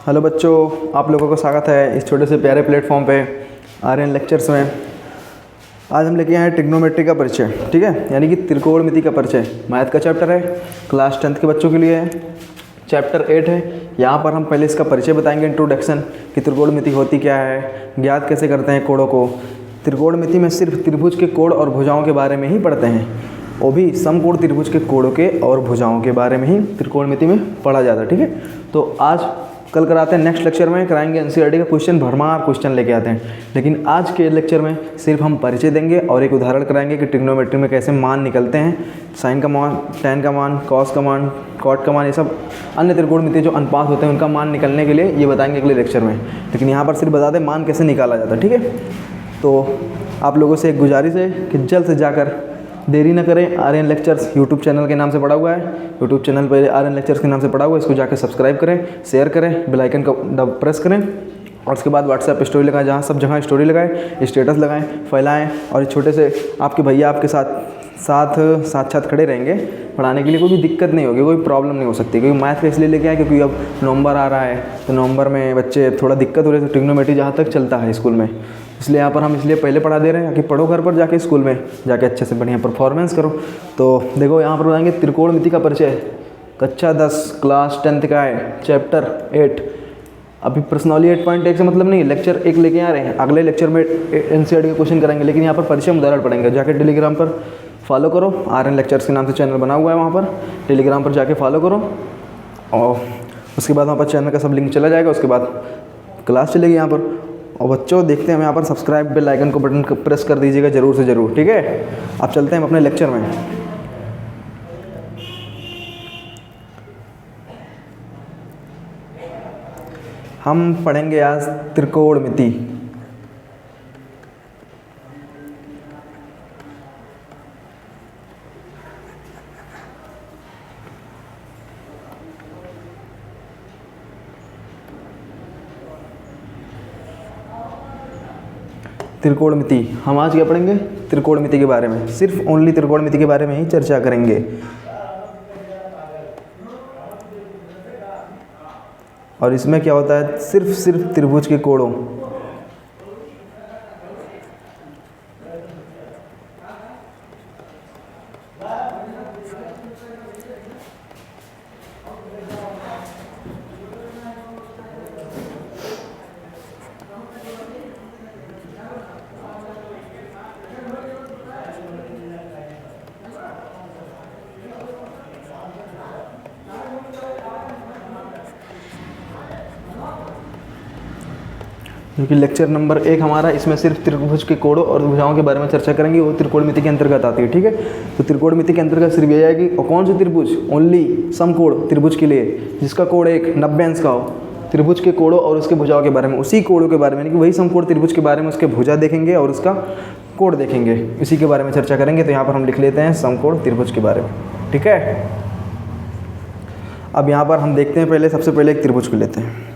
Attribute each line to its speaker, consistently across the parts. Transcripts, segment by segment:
Speaker 1: Hello बच्चों, आप लोगों का स्वागत है इस छोटे से प्यारे प्लेटफॉर्म पे आर्यन लेक्चर्स में। आज हम लेके आए हैं ट्रिग्नोमेट्री का परिचय, ठीक है, यानी कि त्रिकोणमिति का परिचय। मैथ का चैप्टर है, क्लास 10th के बच्चों के लिए है, चैप्टर 8 है। यहाँ पर हम पहले इसका परिचय बताएंगे, इंट्रोडक्शन, कि त्रिकोणमिति होती क्या है, ज्ञात कैसे करते हैं कोणों को। त्रिकोणमिति में सिर्फ त्रिभुज के कोण और भुजाओं के बारे में ही पढ़ते हैं, वो भी समकोण त्रिभुज के कोणों के और भुजाओं के बारे में ही त्रिकोणमिति में पढ़ा जाता है, ठीक है। तो आज कल कराते हैं, नेक्स्ट लेक्चर में कराएंगे एनसीईआरटी का क्वेश्चन, भरमार क्वेश्चन लेके आते हैं। लेकिन आज के लेक्चर में सिर्फ हम परिचय देंगे और एक उदाहरण कराएंगे कि ट्रिग्नोमेट्री में कैसे मान निकलते हैं, साइन का मान, टैन का मान, कॉस का मान, कॉट का मान, ये सब अन्य त्रिकोणमिति जो अनुपात होते हैं उनका मान निकलने के लिए ये बताएंगे अगले लेक्चर में। लेकिन यहाँ पर सिर्फ बता दें मान कैसे निकाला जाता है, ठीक है। तो आप लोगों से एक गुजारिश है कि जल्द से जाकर देरी न करें, आर्यन लेक्चर्स यूट्यूब चैनल के नाम से पड़ा हुआ है, यूट्यूब चैनल पर आर्यन लेक्चर्स के नाम से पड़ा हुआ है, इसको जाकर सब्सक्राइब करें, शेयर करें, बेल आइकन को प्रेस करें और उसके बाद व्हाट्सएप स्टोरी लगाएं, जहाँ सब जगह स्टोरी लगाएं, स्टेटस लगाएं, फैलाएं। और छोटे से आपके भैया आपके साथ खड़े रहेंगे पढ़ाने के लिए, कोई भी दिक्कत नहीं होगी, कोई प्रॉब्लम नहीं हो सकती। क्योंकि मैथ का इसलिए लेके आए क्योंकि अब नवंबर आ रहा है, तो नवंबर में बच्चे थोड़ा दिक्कत हो रही है, तो ट्रिग्नोमेट्री जहाँ तक चलता है स्कूल में, इसलिए यहाँ पर हम इसलिए पहले पढ़ा दे रहे हैं कि पढ़ो घर पर जाके, स्कूल में जाके अच्छे से बढ़िया परफॉर्मेंस करो। तो देखो यहाँ पर बताएंगे त्रिकोणमिति का परिचय, कक्षा 10 क्लास 10th का है, चैप्टर 8। अभी पर्सनली 8.1 से मतलब नहीं, लेक्चर 1 लेके आ रहे हैं, अगले लेक्चर में एनसीईआरटी का क्वेश्चन कराएंगे। लेकिन यहाँ पर परिचय उदाहरण पढ़ेंगे, जाके टेलीग्राम पर फॉलो करो, आर्यन लेक्चर्स के नाम से चैनल बना हुआ है, वहाँ पर टेलीग्राम पर जाके फॉलो करो और उसके बाद वहाँ पर चैनल का सब लिंक चला जाएगा, उसके बाद क्लास चलेगी यहाँ पर। और बच्चों देखते हैं हम यहाँ पर सब्सक्राइब बेल आइकन को बटन प्रेस कर दीजिएगा ज़रूर से ज़रूर, ठीक है। अब चलते हैं हम अपने लेक्चर में। हम पढ़ेंगे आज त्रिकोणमिति। त्रिकोणमिति हम आज क्या पढ़ेंगे, त्रिकोणमिति के बारे में, सिर्फ ओनली त्रिकोणमिति के बारे में ही चर्चा करेंगे। और इसमें क्या होता है, सिर्फ त्रिभुज के कोणों, क्योंकि लेक्चर नंबर 1 हमारा, इसमें सिर्फ त्रिभुज के कोणों और भुजाओं के बारे में चर्चा करेंगे, वो त्रिकोणमिति के अंतर्गत आती है, ठीक है। तो त्रिकोणमिति के अंतर्गत सिर्फ ये आएगी, और कौन से त्रिभुज, ओनली समकोण त्रिभुज के लिए जिसका कोण 90 अंश का हो, त्रिभुज के कोणों और उसके भुजाओं के बारे में, उसी कोणों के बारे में, यानी कि वही समकोण त्रिभुज के बारे में, उसके भुजा देखेंगे और उसका कोण देखेंगे, इसी के बारे में चर्चा करेंगे। तो यहाँ पर हम लिख लेते हैं समकोण त्रिभुज के बारे में, ठीक है। अब यहाँ पर हम देखते हैं, पहले सबसे पहले एक त्रिभुज को लेते हैं।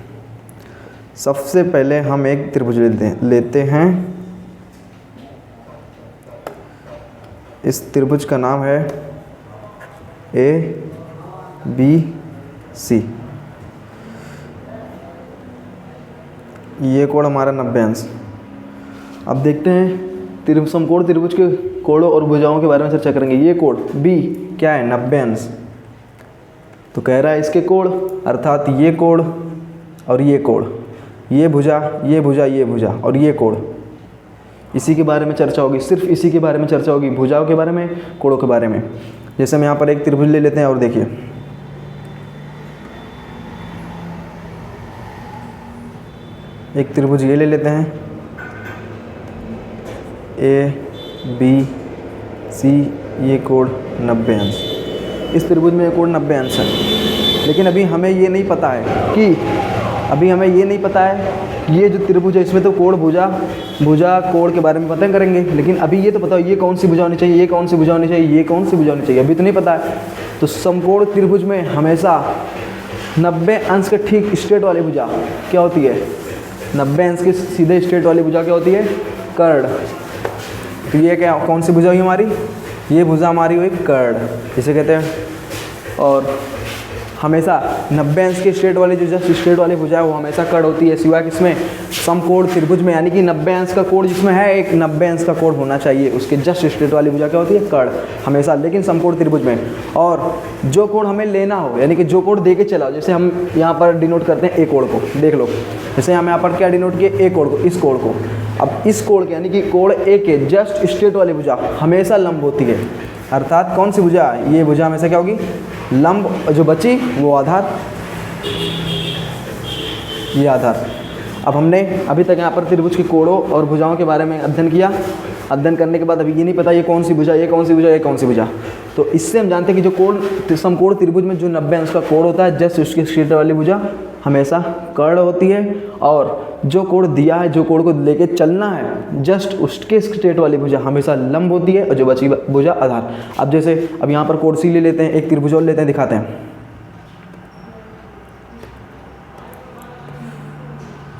Speaker 1: सबसे पहले हम एक त्रिभुज लेते हैं। इस त्रिभुज का नाम है ABC। ये कोण हमारा 90 अंश। अब देखते हैं समकोण त्रिभुज के कोणों और भुजाओं के बारे में चर्चा करेंगे। ये कोण B क्या है, 90 अंश। तो कह रहा है इसके कोण, अर्थात ये कोण और ये कोण, ये भुजा, ये भुजा, ये भुजा और ये कोण, इसी के बारे में चर्चा होगी, सिर्फ इसी के बारे में चर्चा होगी, भुजाओं के बारे में, कोणों के बारे में। जैसे हम यहाँ पर एक त्रिभुज ले लेते हैं और देखिए, एक त्रिभुज ये ले लेते हैं, ABC, ये कोण 90 अंश। इस त्रिभुज में ये कोण 90 अंश है। लेकिन अभी हमें ये नहीं पता है कि ये जो त्रिभुज है इसमें तो कोण भुजा कोण के बारे में पता करेंगे। लेकिन अभी ये तो पता है ये कौन सी भुजा होनी चाहिए, ये कौन सी भुजा होनी चाहिए, ये कौन सी भुजा होनी चाहिए, अभी तो नहीं पता है। तो समकोण त्रिभुज में हमेशा 90 अंश के ठीक स्ट्रेट वाली भुजा क्या होती है, 90 अंश के सीधे स्ट्रेट वाली भुजा क्या होती है, कर्ण। तो ये क्या, कौन सी भुजा हुई हमारी, ये भुजा हमारी हुई कर्ण, इसे कहते हैं। और हमेशा 90 अंश के स्ट्रेट वाली जो जस्ट स्ट्रेट वाली भुजा है वो हमेशा कड़ होती है, सिवाय किसमें, समकोण त्रिभुज में। यानी कि 90 अंश का कोण जिसमें है, एक 90 अंश का कोण होना चाहिए, उसके जस्ट स्ट्रेट वाली भुजा क्या होती है, कड़ हमेशा, लेकिन समकोण त्रिभुज में। और जो कोण हमें लेना हो, यानी कि जो कोण दे के चला हो, जैसे हम यहाँ पर डिनोट करते हैं ए कोण को, देख लो, जैसे हम यहाँ पर क्या डिनोट किए, ए कोण को, इस कोण को। अब इस कोण के यानी कि कोण ए के जस्ट स्ट्रेट वाली भुजा हमेशा लंब होती है, अर्थात कौन सी भुजा, ये भुजा हमेशा क्या होगी, लंब, जो बची वो आधार, ये आधार। अब हमने अभी तक यहाँ पर त्रिभुज के कोणों और भुजाओं के बारे में अध्ययन किया। अध्ययन करने के बाद अभी ये नहीं पता ये कौन सी भुजा, ये कौन सी भुजा, ये कौन सी भुजा। तो इससे हम जानते हैं कि जो कोण, समकोण त्रिभुज में जो 90 अंश का कोण होता है, जस्ट उसके स्ट्रेट वाली भुजा हमेशा कर्ण होती है, और जो कोण दिया है, जो कोण को लेके चलना है, जस्ट उसके स्ट्रेट वाली भुजा हमेशा लंब होती है, और जो बची भुजा आधार। अब जैसे अब यहाँ पर कोण सी ले लेते हैं, एक त्रिभुज और लेते हैं, दिखाते हैं।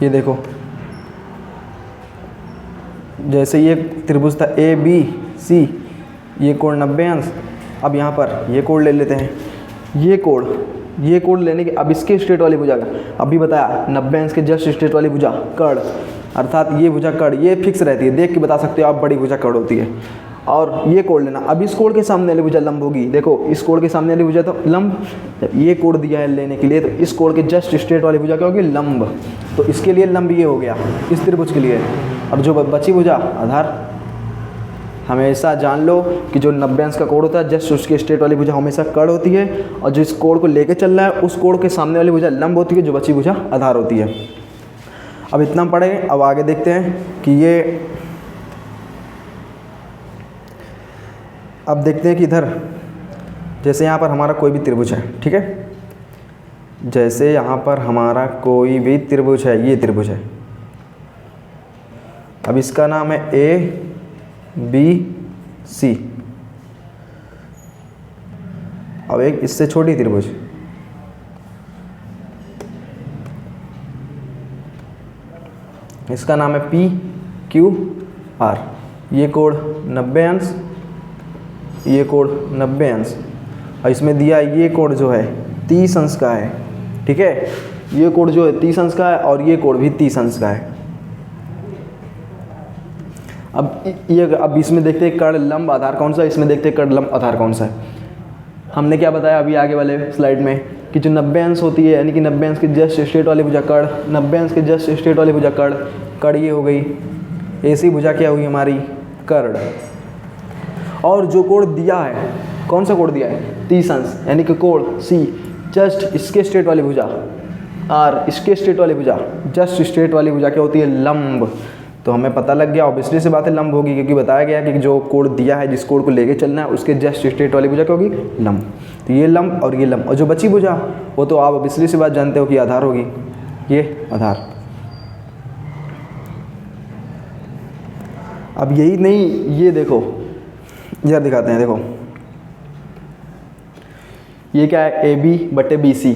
Speaker 1: ये देखो, जैसे ये त्रिभुज था ए बी सी, ये कोण 90 अंश। अब यहाँ पर ये कोण ले लेते हैं, ये कोण लेने के, अब इसके स्ट्रेट वाली भुजा का अभी बताया 90 अंश के जस्ट स्ट्रेट वाली भुजा कर्ण, अर्थात ये भुजा कर्ण, ये फिक्स रहती है, देख के बता सकते हो आप, बड़ी भुजा कर्ण होती है। और ये कोण लेना, अब इस कोण के सामने वाली भुजा लंब होगी, देखो इस कोण के सामने वाली भुजा तो लंब, ये कोण दिया है लेने के लिए, तो इस कोण के जस्ट स्ट्रेट वाली भुजा क्या होगी, लंब। तो इसके लिए लंब ये हो गया, इस त्रिभुज के लिए। अब जो बची भुजा आधार, हमेशा जान लो कि जो 90 अंश का कोण होता है, जस्ट उसके स्ट्रेट वाली भुजा हमेशा कर्ण होती है, और जिस कोण को लेके चल रहा है उस कोण के सामने वाली भुजा लंब होती है, जो बची भुजा आधार होती है। अब इतना पढ़े, अब आगे देखते हैं कि ये, अब देखते हैं कि इधर जैसे यहाँ पर हमारा कोई भी त्रिभुज है, ठीक है, जैसे यहाँ पर हमारा कोई भी त्रिभुज है, ये त्रिभुज है, अब इसका नाम है ए बी सी। अब एक इससे छोटी त्रिभुज, इसका नाम है पी क्यू आर। ये कोण 90 अंश, ये कोण 90 अंश, और इसमें दिया ये कोण जो है 30 अंश का है, ठीक है, ये कोण जो है 30 अंश का है, और ये कोण भी 30 अंश का है। अब इसमें देखते हैं कर्ण लंब आधार कौन सा है, इसमें देखते हैं कर्ण लंब आधार कौन सा है। हमने क्या बताया अभी आगे वाले स्लाइड में कि जो 90 अंश होती है, यानी कि 90 अंश के जस्ट स्ट्रेट वाली भुजा कर्ण, 90 अंश के जस्ट स्ट्रेट वाली भुजा कर्ण ये हो गई, ऐसी भुजा क्या हुई हमारी, कर्ण। और जो कोण दिया है, कौन सा कोण दिया है, 30 अंश, यानी कि कोण सी, जस्ट इसके स्ट्रेट वाली भुजा आर, इसके स्ट्रेट वाली भुजा, जस्ट स्ट्रेट वाली भुजा क्या होती है, लंब। तो हमें पता लग गया, ऑब्वियसली से बात है लंब होगी, क्योंकि बताया गया कि जो कोण दिया है, जिस कोण को लेके चलना है, उसके जस्ट स्ट्रेट वाली भुजा क्या होगी, लंब। तो ये लंब और ये लंब, और जो बची भुजा वो तो आप ऑब्वियसली से बात जानते हो कि आधार होगी, ये आधार। अब यही नहीं, ये देखो, इधर दिखाते हैं, देखो ये क्या है, ए बी बटे बी सी,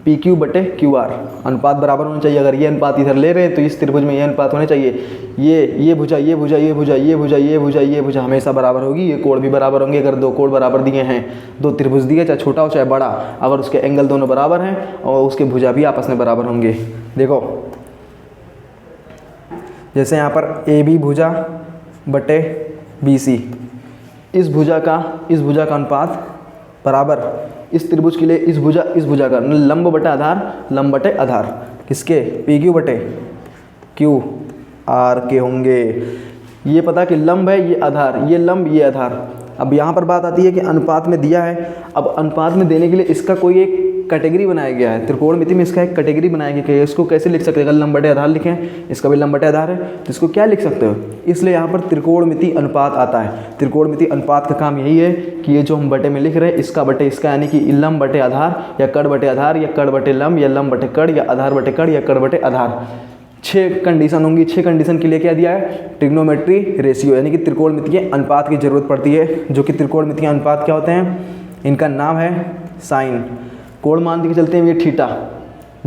Speaker 1: पी क्यू बटे क्यू आर, अनुपात बराबर होना चाहिए। अगर ये अनुपात इधर ले रहे हैं तो इस त्रिभुज में ये अनुपात होने चाहिए, ये भुजा, ये भुजा, ये भुजा, ये भुजा, ये भुजा, ये भुजा हमेशा बराबर होगी, ये कोण भी बराबर होंगे। अगर दो कोण बराबर दिए हैं, दो त्रिभुज दिए, चाहे छोटा हो चाहे बड़ा, अगर उसके एंगल दोनों बराबर हैं और उसके भुजा भी आपस में बराबर होंगे। देखो जैसे यहाँ पर ए बी भुजा बटे बी सी, इस भुजा का अनुपात बराबर, इस त्रिभुज के लिए इस भुजा का लंब बटे आधार, लंब बटे आधार किसके, पी क्यू बटे क्यू आर के होंगे। ये पता कि लंब है, ये आधार, ये लंब, ये आधार। अब यहाँ पर बात आती है कि अनुपात में दिया है, अब अनुपात में देने के लिए इसका कोई एक कैटेगरी बनाया गया है, त्रिकोणमिति में इसका एक कैटेगरी बनाया गया है। इसको कैसे लिख सकते हैं, अगर लंब बटे आधार लिखें, इसका भी लंब बटे आधार है, तो इसको क्या लिख सकते हो, इसलिए यहाँ पर त्रिकोणमिति अनुपात आता है। त्रिकोणमिति अनुपात का काम यही है कि ये जो हम बटे में लिख रहे हैं, इसका बटे इसका, यानी कि लंब बटे आधार, या कर्ण बटे आधार, या कर्ण बटे लंब, या लंब बटे कर्ण, या आधार बटे कर्ण, या कर्ण बटे आधार। 6 कंडीशन होंगी। 6 कंडीशन के लिए क्या दिया है, ट्रिग्नोमेट्री रेशियो, यानी कि त्रिकोणमितीय अनुपात की जरूरत पड़ती है। जो कि त्रिकोणमितीय अनुपात क्या होते हैं, इनका नाम है साइन। कोण मान के चलते हैं ये थीटा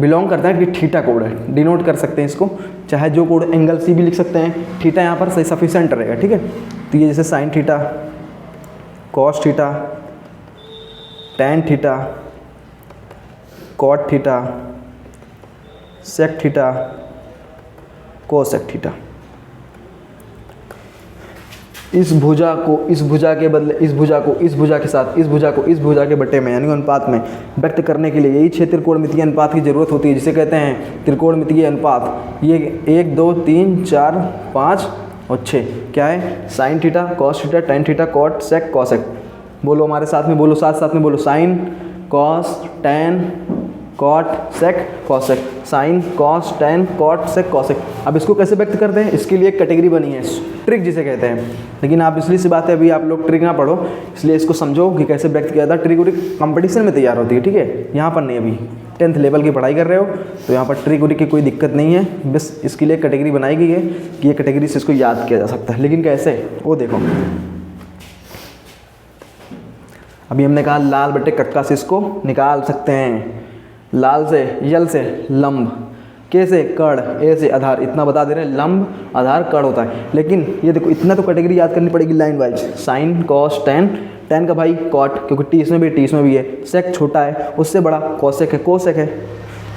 Speaker 1: बिलोंग करता है, कि थीटा कोण है, डिनोट कर सकते हैं इसको, चाहे जो कोण एंगल सी भी लिख सकते हैं, थीटा यहाँ पर सही सफिशेंट रहेगा, ठीक है। तो ये जैसे sine theta, cos theta, tan theta, cot theta, sec theta, cosec theta. इस भुजा को इस भुजा के बदले इस भुजा को इस भुजा के साथ इस भुजा को इस भुजा के बटे में यानी अनुपात में व्यक्त करने के लिए यही 6 त्रिकोणमितीय अनुपात की जरूरत होती है, जिसे कहते हैं त्रिकोणमितीय अनुपात। ये 1 2 3 4 5 और 6 क्या है? Sine theta, cos theta, tan theta, cot sec cosec. बोलो हमारे साथ में, बोलो साथ साथ में बोलो। Sine cos tan cot sec cosec, sine cos tan cot sec cosec. अब इसको कैसे व्यक्त करते हैं? इसके लिए एक कैटेगरी बनी है, ट्रिक जिसे कहते हैं। लेकिन आप इसलिए सी बात है, अभी आप लोग ट्रिक ना पढ़ो, इसलिए इसको समझो कि कैसे व्यक्त किया था। ट्रिक उरिक कंपटीशन में तैयार होती है, ठीक है, यहाँ पर नहीं। अभी 10th लेवल की पढ़ाई कर रहे हो तो यहाँ पर ट्रिक उरिक की कोई दिक्कत नहीं है, बस इसके लिए कैटेगरी बनाई गई है कि ये कैटेगरी से इसको याद किया जा सकता है। लेकिन कैसे, वो देखो। अभी हमने कहा लाल बटे कक्का से इसको निकाल सकते हैं। लाल से यल से लंब, के से कड़, ए से आधार, इतना बता दे रहे हैं, लंब आधार कड़ होता है। लेकिन ये देखो इतना तो कैटेगरी याद करनी पड़ेगी line wise. Sign cos ten, ten का भाई कॉट, क्योंकि टी इसमें भी है। सेक छोटा है, उससे बड़ा कॉसेक है, कोसेक है।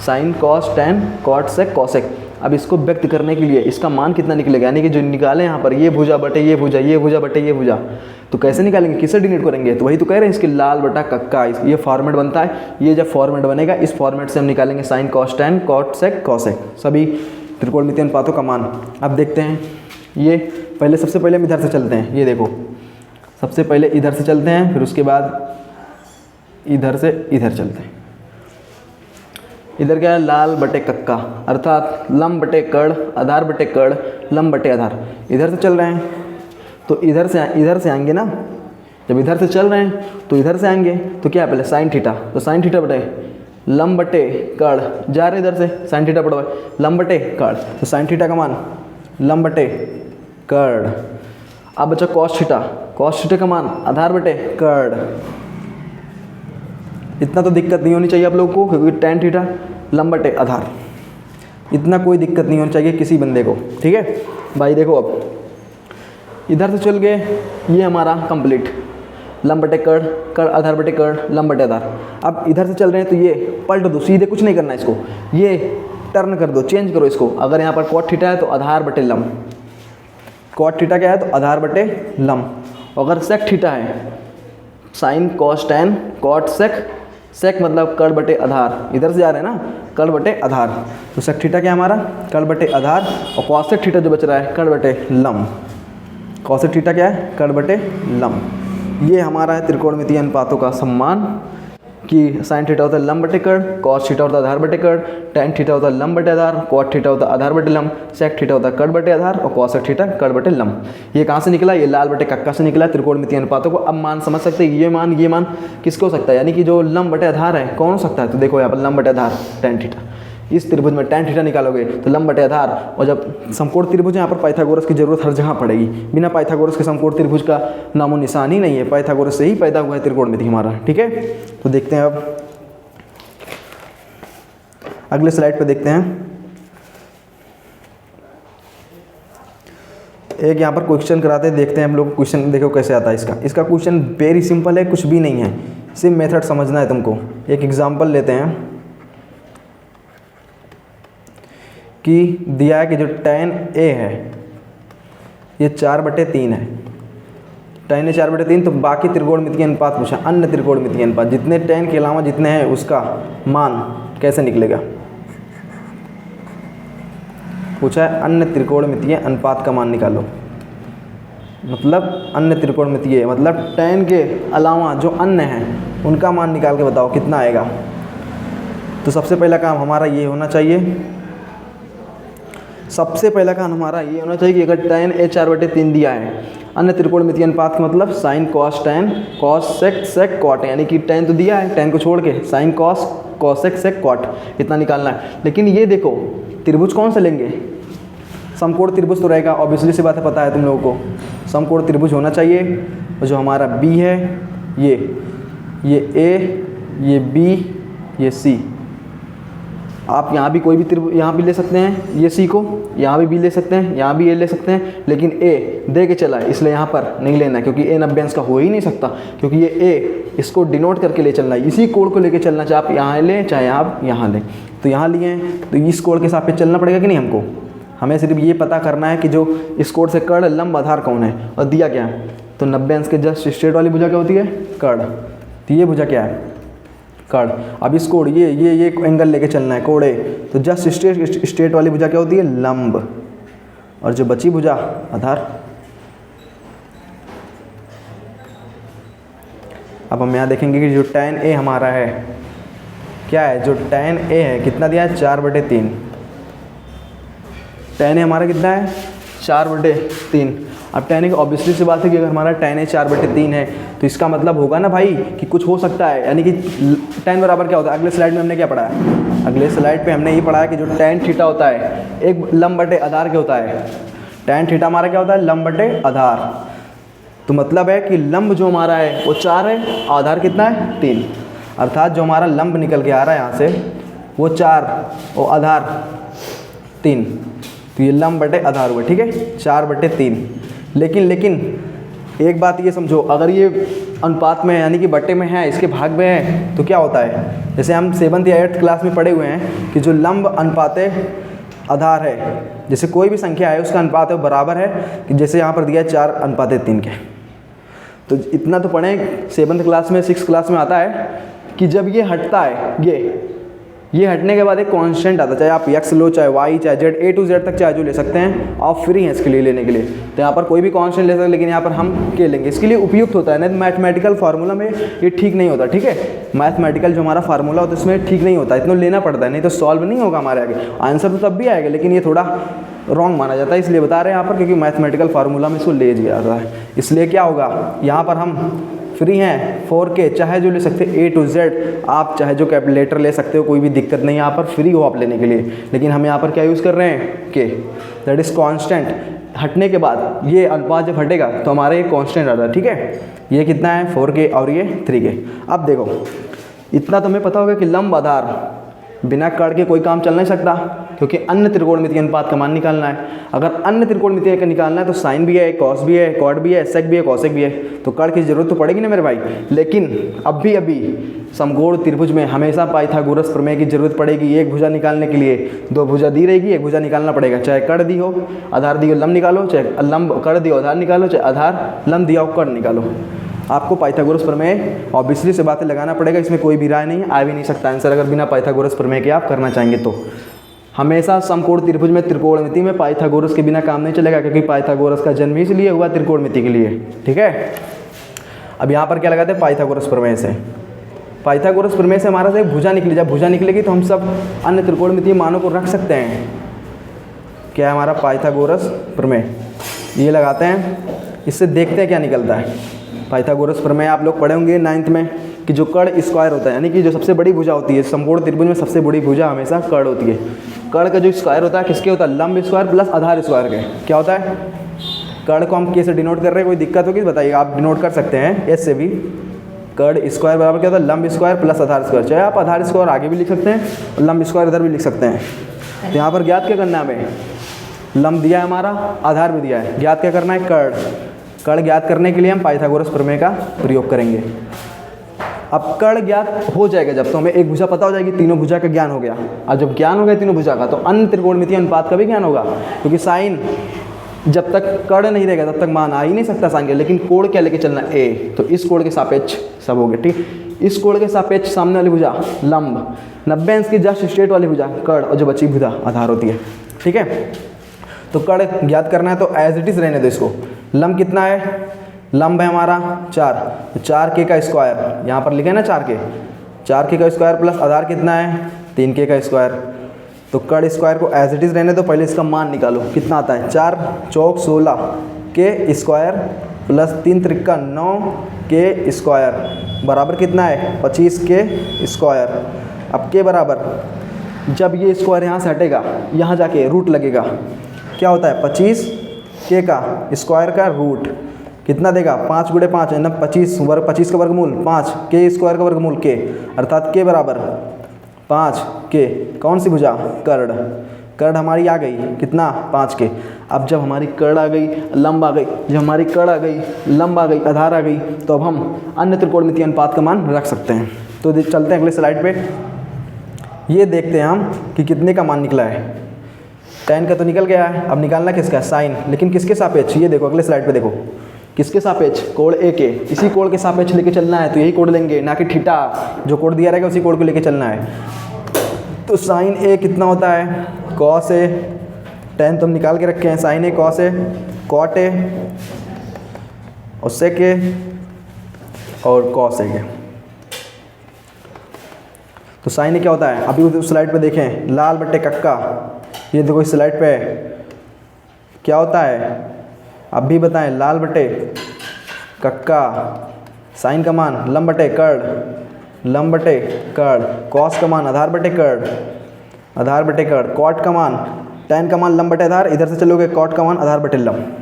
Speaker 1: Sine cos tan cot sec cosec. अब इसको व्यक्त करने के लिए इसका मान कितना निकलेगा, यानी कि जो निकाले यहाँ पर ये भुजा बटे ये भुजा, ये भुजा बटे ये भुजा, तो कैसे निकालेंगे, किससे डिनोट करेंगे? तो वही तो कह रहे हैं, इसके लाल बटा कक्का, ये फॉर्मेट बनता है। ये जब फॉर्मेट बनेगा इस फॉर्मेट से हम निकालेंगे sine cos tan cot sec cosec, सभी त्रिकोणमितीय अनुपातों का मान। अब देखते हैं, ये पहले सबसे पहले हम इधर से चलते हैं। ये देखो सबसे पहले इधर से चलते हैं, फिर उसके बाद इधर से इधर चलते हैं। इधर क्या है? लाल बटे कक्का, अर्थात लंब बटे कड़, आधार बटे कड़, लंब बटे आधार। इधर से चल रहे हैं तो इधर से आएंगे ना। जब इधर से चल रहे हैं तो इधर से आएंगे तो क्या है? पहले साइन थीटा, तो साइन थीटा बटे लंब बटे कड़, जा रहे इधर से साइन थीटा बटे लंब बटे कड़, तो साइन थीटा का मान लंब बटे कड़। अब बचा कॉस थीटा, कॉस थीटा का मान आधार बटे कड़। इतना तो दिक्कत नहीं होनी चाहिए आप लोगों को, क्योंकि टेन थीटा लंब बटे आधार, इतना कोई दिक्कत नहीं होनी चाहिए किसी बंदे को, ठीक है भाई। देखो अब इधर से चल गए, ये हमारा कंप्लीट, लंब बटे कड़, कड़ आधार बटे कड़, लंब बटे आधार। अब इधर से चल रहे हैं तो ये पलट दो, सीधे कुछ नहीं करना है इसको, ये टर्न कर दो, चेंज करो इसको। अगर यहाँ पर कॉट थीटा है तो आधार बटे लंब, कॉट थीटा क्या है तो आधार बटे लंब। अगर सेक थीटा है, sine cos tan cot sec, sec मतलब कड़ बटे आधार, इधर से जा रहे हैं ना, कड़ बटे आधार, तो सेक थीटा क्या हमारा कड़ बटे आधार, और कॉसेक थीटा जो बच रहा है कड़ बटे लंब। कॉसेक थीटा क्या है? कड़ बटे लंब। ये हमारा है त्रिकोणमितीय अनुपातों का सम्मान, कि साइन थीटा होता है लंब बटे कड़, कॉस थीटा होता है आधार बटे कड़, टेन थीटा होता है लंब बटे आधार, कॉट थीटा होता है आधार बटे लंब, सेक थीटा होता है कड़ बटे आधार, और कॉसेक थीटा कड़ बटे लंब। ये कहाँ से निकला? ये लाल बटे कक्का से निकला त्रिकोणमितीय अनुपातों को। अब मान समझ सकते हैं, ये मान किसको हो सकता है, यानी कि जो लंब बटे आधार है कौन हो सकता है? तो देखो यहाँ पर लंब बटे आधार टेन थीटा, इस त्रिभुज में टेन थीटा निकालोगे तो लंब बटे आधार। और जब समकोण त्रिभुज, यहाँ पर पाइथागोरस की जरूरत हर जगह पड़ेगी, बिना पाइथागोरस के समकोण त्रिभुज का नामो निशान ही नहीं है, पाइथागोरस से ही पैदा हुआ है त्रिकोणमिति हमारा, ठीक है। तो देखते हैं अब अगले स्लाइड पे देखते हैं। एक यहाँ पर क्वेश्चन कराते हैं, देखते हैं हम लोग क्वेश्चन, देखो कैसे आता है इसका क्वेश्चन वेरी सिंपल है, कुछ भी नहीं है, सिर्फ मेथड समझना है तुमको। एक एग्जांपल लेते हैं कि दिया है कि जो tan a है ये 4/3 है, tan a 4/3, तो बाकी त्रिकोणमितीय अनुपात पूछा, अन्य त्रिकोणमितीय अनुपात जितने tan के अलावा जितने हैं उसका मान कैसे निकलेगा, पूछा है अन्य त्रिकोणमितीय अनुपात का मान निकालो। मतलब अन्य त्रिकोणमितीय मतलब tan के अलावा जो अन्य हैं उनका मान निकाल के बताओ कितना आएगा। तो सबसे पहला काम हमारा ये होना चाहिए, सबसे पहला काम हमारा ये होना चाहिए कि अगर tan a 4/3 दिया है, अन्य त्रिकोणमितीय अनुपात का मतलब sine cos tan cos sec cot, यानी कि tan तो दिया है, tan को छोड़ के sine cos cosec sec cot, इतना निकालना है। लेकिन ये देखो त्रिभुज कौन सा लेंगे, समकोण त्रिभुज तो रहेगा, ऑब्वियसली सी बात है, पता है तुम लोगों को, समकोण त्रिभुज होना चाहिए। और जो हमारा B है, ये A, ये B, ये C, आप यहाँ भी कोई भी त्रिभुज यहाँ भी ले सकते हैं, ये सी को यहाँ भी ले सकते हैं, यहाँ भी ए ले सकते हैं, लेकिन ए दे के चला है इसलिए यहाँ पर नहीं लेना है, क्योंकि ए 90 अंश का हो ही नहीं सकता, क्योंकि ये ए इसको डिनोट करके ले चलना है, इसी कोण को लेके चलना, चाहे आप यहाँ लें चाहे आप यहाँ लें। तो यहाँ लिए हैं तो इस कोण के सापेक्ष चलना पड़ेगा कि नहीं हमको। हमें सिर्फ ये पता करना है कि जो इस कोण से कर्ण लंब आधार कौन है, और दिया क्या है, तो 90 अंश के जस्ट स्ट्रेट वाली भुजा क्या होती है, कर्ण। तो ये भुजा क्या है, कर्ण। अब इस कोण ये एंगल लेके चलना है, कोण ए, तो जस्ट स्ट्रेट वाली भुजा क्या होती है, लंब, और जो बची भुजा आधार। अब हम यहाँ देखेंगे कि जो tan ए हमारा है क्या है, जो tan ए है कितना दिया है, 4/3। tan ए हमारा कितना है, 4/3। अब tan ए की ऑब्वियसली सी बात है कि अगर हमारा tan ए 4/3 है तो इसका मतलब होगा ना भाई कि कुछ हो सकता है, यानी कि tan बराबर क्या होता है, अगले स्लाइड में हमने क्या पढ़ा है, अगले स्लाइड पे हमने ये पढ़ा है कि जो tan थीटा होता है एक लंब बटे आधार क्या होता है, tan थीटा हमारा क्या होता है, लंब बटे आधार। तो मतलब है कि लंब जो हमारा है वो 4 है, आधार कितना है, 3, अर्थात जो हमारा लंब निकल के आ रहा है यहाँ से वो 4 और आधार 3, तो ये लंब बटे आधार हुआ, ठीक है, 4/3। लेकिन एक बात ये समझो, अगर ये अनुपात में यानी कि बट्टे में है, इसके भाग में है, तो क्या होता है, जैसे हम 7th या 8th क्लास में पढ़े हुए हैं कि जो लंब अनुपाते आधार है, जैसे कोई भी संख्या है उसका अनुपात है बराबर है, कि जैसे यहाँ पर दिया है 4:3 के। तो इतना तो पढ़े 7th क्लास में, 6th क्लास में आता है कि जब ये हटता है, ये हटने के बाद एक कांस्टेंट आता है, चाहे आप x लो चाहे y चाहे z, A to Z तक चाहे जो ले सकते हैं, आप फ्री हैं इसके लिए लेने के लिए। तो यहाँ पर कोई भी कांस्टेंट ले सकते हैं, लेकिन यहाँ पर हम के लेंगे, इसके लिए उपयुक्त होता है, नहीं मैथमेटिकल फार्मूला में ये ठीक नहीं होता, ठीक है। मैथमेटिकल जो हमारा फार्मूला होता है उसमें ठीक नहीं होता, इतना लेना पड़ता है, नहीं तो सॉल्व नहीं होगा हमारे आगे। आंसर तो तब भी आएगा, लेकिन ये थोड़ा रॉन्ग माना जाता है, इसलिए बता रहे हैं यहाँ पर, क्योंकि मैथमेटिकल फार्मूला में इसको ले जाता है। इसलिए क्या होगा, यहाँ पर हम फ्री हैं 4K, चाहे जो ले सकते हैं A to Z, आप चाहे जो कैलकुलेटर ले सकते हो, कोई भी दिक्कत नहीं है, यहाँ पर फ्री हो आप लेने के लिए। लेकिन हम यहाँ पर क्या यूज़ कर रहे हैं, K, दैट इज़ कांस्टेंट। हटने के बाद ये अनुपात जब हटेगा तो हमारा ये कांस्टेंट आता है, ठीक है। ये कितना है, 4K और ये 3K। अब देखो इतना तो हमें पता होगा कि लंब आधार बिना कर्ण के कोई काम चल नहीं सकता, क्योंकि अन्य त्रिकोणमितीय अनुपात का मान निकालना है। अगर अन्य त्रिकोणमितीय का निकालना है तो साइन भी है, कॉस भी है, कॉट भी है, सेक भी है, कॉसेक भी है, तो कर्ण की जरूरत तो पड़ेगी ना मेरे भाई। लेकिन अभी समकोण त्रिभुज में हमेशा पाइथागोरस प्रमेय की जरूरत पड़ेगी। एक भुजा निकालने के लिए 2 भुजा दी रहेगी, एक भुजा निकालना पड़ेगा, चाहे कर्ण दी हो आधार दी हो लंब निकालो, चाहे लंब कर्ण दी हो आधार निकालो, चाहे आधार लंब दिया हो कर्ण निकालो। आपको पाइथागोरस प्रमेय ऑब्वियसली से बातें लगाना पड़ेगा, इसमें कोई भी राय नहीं है, आ भी नहीं सकता आंसर अगर बिना पाइथागोरस प्रमेय के आप करना चाहेंगे तो। हमेशा समकोण त्रिभुज में त्रिकोणमिति में पाइथागोरस के बिना काम नहीं चलेगा, क्योंकि पाइथागोरस का जन्म इसलिए हुआ त्रिकोणमिति के लिए, ठीक है। अब यहाँ पर क्या लगाते हैं, पाइथागोरस प्रमेय से। पाइथागोरस प्रमेय से हमारा से भुजा निकली, जब भुजा निकलेगी तो हम सब अन्य त्रिकोणमितीय मानों को रख सकते हैं। क्या है हमारा पाइथागोरस प्रमेय, ये लगाते हैं, इससे देखते हैं क्या निकलता है। पाइथागोरस प्रमेय आप लोग पढ़े होंगे 9th में कि जो कर्ण स्क्वायर होता है, यानी कि जो सबसे बड़ी भुजा होती है समकोण त्रिभुज में, सबसे बड़ी भुजा हमेशा कर्ण होती है। कर्ण का जो स्क्वायर होता है किसके होता है, लंब स्क्वायर प्लस आधार स्क्वायर के। क्या होता है, कर्ण को हम कैसे डिनोट कर रहे हैं, कोई दिक्कत होगी बताइए, आप डिनोट कर सकते हैं एस से भी। कर्ण स्क्वायर बराबर क्या होता है, लंब स्क्वायर प्लस आधार स्क्वायर, चाहे आप आधार स्क्वायर आगे भी लिख सकते हैं और लंब स्क्वायर इधर भी लिख सकते हैं। तो यहाँ पर ज्ञात क्या करना है हमें, लंब दिया है हमारा, आधार भी दिया है, ज्ञात क्या करना है, कर्ण ज्ञात करने के लिए हम पाइथागोरस प्रमेय का प्रयोग करेंगे। अब कर्ण ज्ञात हो जाएगा जब, तो हमें एक भुजा पता हो जाएगी, तीनों भुजा का ज्ञान हो गया। और जब ज्ञान हो गया तीनों भुजा का, तो अन्य त्रिकोणमितीय अनुपात का भी ज्ञान होगा, क्योंकि साइन जब तक कर्ण नहीं रहेगा तब तक मान आ ही नहीं सकता साइन के। लेकिन कोण क्या लेके चलना, ए, तो इस कोण के सापेक्ष सब हो गया, ठीक। इस कोण के सापेक्ष सामने वाली भुजा लंब, 90 अंश की जस्ट स्ट्रेट वाली भुजा कर्ण, और जो बची भुजा आधार होती है, ठीक है। तो कर्ण ज्ञात करना है तो एज इट इज रहने दो इसको। लंब कितना है, लंब है हमारा 4, तो 4K का स्क्वायर, यहाँ पर लिखे ना 4K का स्क्वायर प्लस आधार कितना है 3K का स्क्वायर। तो कर्ण स्क्वायर को एज इट इज रहने दो, पहले इसका मान निकालो कितना आता है, 4 चौक 16 के square plus 3 Trika 9K square बराबर कितना है 25K स्क्वायर। अब के बराबर, जब ये स्क्वायर यहाँ से हटेगा, यहाँ जाके रूट लगेगा, क्या होता है 25K का स्क्वायर का रूट कितना देगा, 5 × 5 है 25 का वर्गमूल 5, K स्क्वायर का वर्गमूल K, अर्थात K बराबर 5 के, कौन सी भुजा, कर्ण, कर्ण हमारी आ गई कितना 5 के। अब जब हमारी कर्ण आ गई, लंब आ गई, जब हमारी कर्ण आ गई, लंब आ गई, आधार आ गई, तो अब हम अन्य त्रिकोणमितीय अनुपात का मान रख सकते हैं। तो चलते हैं अगले स्लाइड पे। ये देखते हैं हम कि कितने का मान निकला है। tan का तो निकल गया है, अब निकालना किसका है, साइन, लेकिन किसके सापेक्ष, ये देखो अगले स्लाइड पे देखो, किसके सापेक्ष, कोण ए के, इसी कोण के सापेक्ष लेके चलना है, तो यही कोण लेंगे, ना कि थीटा, जो कोण दिया रहेगा उसी कोण को लेके चलना है। तो साइन ए कितना होता है, कॉस ए, tan तो हम निकाल के रखे हैं, sine A cos A, cot A और सेक ए और कॉस ए के। तो साइन ए क्या होता है, अभी उस स्लाइड पे देखें, लाल बट्टे कक्का, ये देखो इस स्लाइड पे क्या होता है, अब भी बताएं, लाल बटे कक्का, साइन का मान लंब बटे कर्ण, लंब बटे कर्ण, कॉस का मान आधार बटे कर्ण, आधार बटे कर्ण, कॉट का मान, tan का मान लंब बटे आधार, इधर से चलोगे कॉट का मान आधार बटे लंब,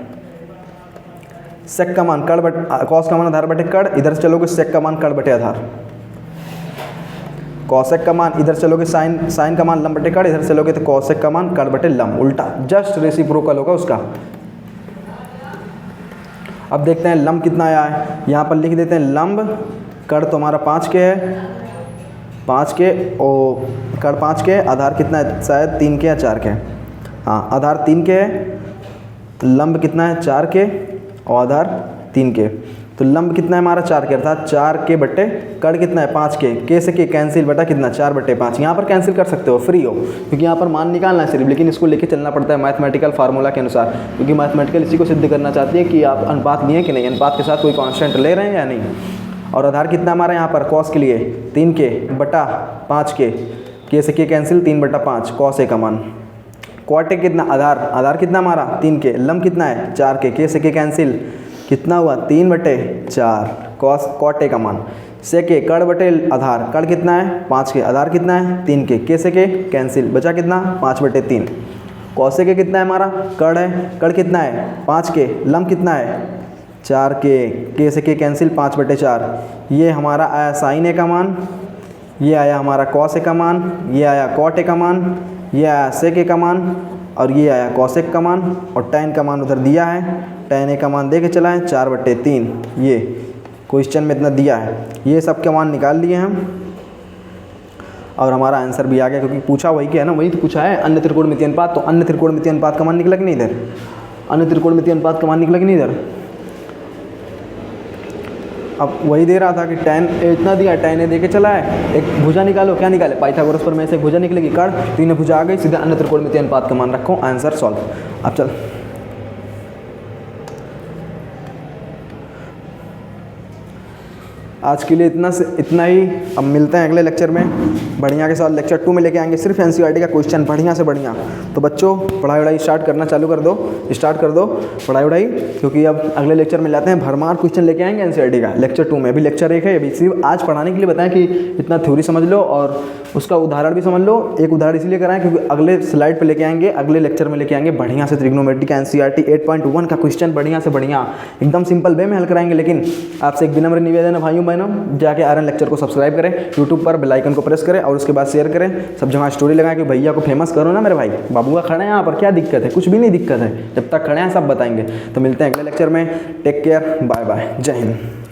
Speaker 1: सेक का मान कर्ण बटे, कॉस का मान आधार बटे कर्ण, इधर से चलोगे सेक का मान कर्ण बटे आधार, कॉसेक का मान, इधर चलोगे साइन, साइन का मान लंब बटे कर्ण, इधर चलोगे तो कॉसेक का मान कर्ण बटे लंब, उल्टा, जस्ट रेसिप्रोकल होगा उसका। अब देखते हैं लंब कितना आया है, यहाँ पर लिख देते हैं लंब, कर्ण तो हमारा 5 के है, 5 के, और कर्ण 5 के, आधार कितना है, शायद 3 के या 4 के, हाँ आधार 3 के है, लंब कितना है 4 के और आधार 3 के। तो लंब कितना है हमारा 4 के, अर्थात 4 के बट्टे कर्ण कितना है 5 के से के कैंसिल बटा कितना 4 बट्टे 5, यहाँ पर कैंसिल कर सकते हो, फ्री हो, क्योंकि यहाँ पर मान निकालना है सिर्फ, लेकिन इसको लेके चलना पड़ता है मैथमेटिकल फार्मूला के अनुसार, क्योंकि मैथमेटिकल इसी को सिद्ध करना चाहती है कि आप अनुपात लिए कि नहीं, अनुपात के साथ कोई कांस्टेंट ले रहे हैं या नहीं। और आधार कितना हमारा यहाँ पर कॉस के लिए 3 के बटा 5 के से के कैंसिल 3 बटा 5, कॉस ए का मान, कॉट ए कितना, आधार, आधार कितना हमारा 3 के, लंब कितना है 4 के से के कैंसिल कितना हुआ 3 बटे 4, कॉस कॉट ए का मान, सेक ए कर्ण बटे आधार, कर्ण कितना है 5 के, आधार कितना है 3 के से के कैंसिल, बचा कितना 5 बटे 3, कॉसेक ए कितना है हमारा, कर्ण है, कर्ण कितना है 5 के, लंब कितना है 4 के से के कैंसिल 5 बटे 4, ये हमारा आया साइन ए का मान, ये आया हमारा कॉस ए का मान, ये आया कॉट ए का मान, ये आया सेक ए का मान, और ये आया कॉसेक का मान, और tan का मान उधर दिया है, tan ए का मान दे के चला है 4 बटे 3, ये क्वेश्चन में इतना दिया है, ये सब के मान निकाल लिए हम और हमारा आंसर भी आ गया, क्योंकि पूछा वही क्या है ना, वही तो पूछा है अन्य त्रिकोणमितीय अनुपात, तो अन्य त्रिकोणमितीय अनुपात का मान निकला कि नहीं इधर, अन्य त्रिकोणमितीय अनुपात का मान निकला कि नहीं इधर। अब वही दे रहा था कि tan ए इतना दिया, tan ए दे के चला है, एक भुजा निकालो, क्या निकाले, पाइथागोरस पर में से एक भुजा निकलेगी कर्ण, 3 भुजा आ गई, सीधे अन्य त्रिकोणमितीय अनुपात का मान रखो, आंसर सॉल्व। अब चल आज के लिए इतना ही, अब मिलते हैं अगले लेक्चर में बढ़िया के साथ, लेक्चर 2 में लेके आएंगे सिर्फ एनसीईआरटी का क्वेश्चन बढ़िया से बढ़िया। तो बच्चों पढ़ाई वढ़ाई स्टार्ट करना चालू कर दो, स्टार्ट कर दो पढ़ाई वढ़ाई, क्योंकि अब अगले लेक्चर में लाते हैं भरमार क्वेश्चन लेके आएंगे एनसीईआरटी का, लेक्चर 2 में। अभी लेक्चर 1 है, अभी सिर्फ आज पढ़ाने के लिए बताएं कि इतना थ्योरी समझ लो और उसका उदाहरण भी समझ लो। एक उदाहरण इसलिए कराएं क्योंकि अगले स्लाइड पर लेके आएंगे, अगले लेक्चर में लेके आएंगे बढ़िया से ट्रिग्नोमेट्री का एनसीईआरटी 8.1 का क्वेश्चन बढ़िया से बढ़िया, एकदम सिंपल वे में हल कराएंगे। लेकिन आपसे एक विनम्र निवेदन है भाइयों बहनों, जाके आर्यन लेक्चर को सब्सक्राइब करें, यूट्यूब पर बेल आइकन को प्रेस करें और उसके बाद शेयर करें, सब जगह स्टोरी लगाएं कि भैया को फेमस करो ना मेरे भाई, बाबू का खड़े हैं यहाँ पर, क्या दिक्कत है, कुछ भी नहीं दिक्कत है, जब तक खड़े हैं सब बताएंगे। तो मिलते हैं अगले लेक्चर में, टेक केयर, बाय बाय, जय हिंद।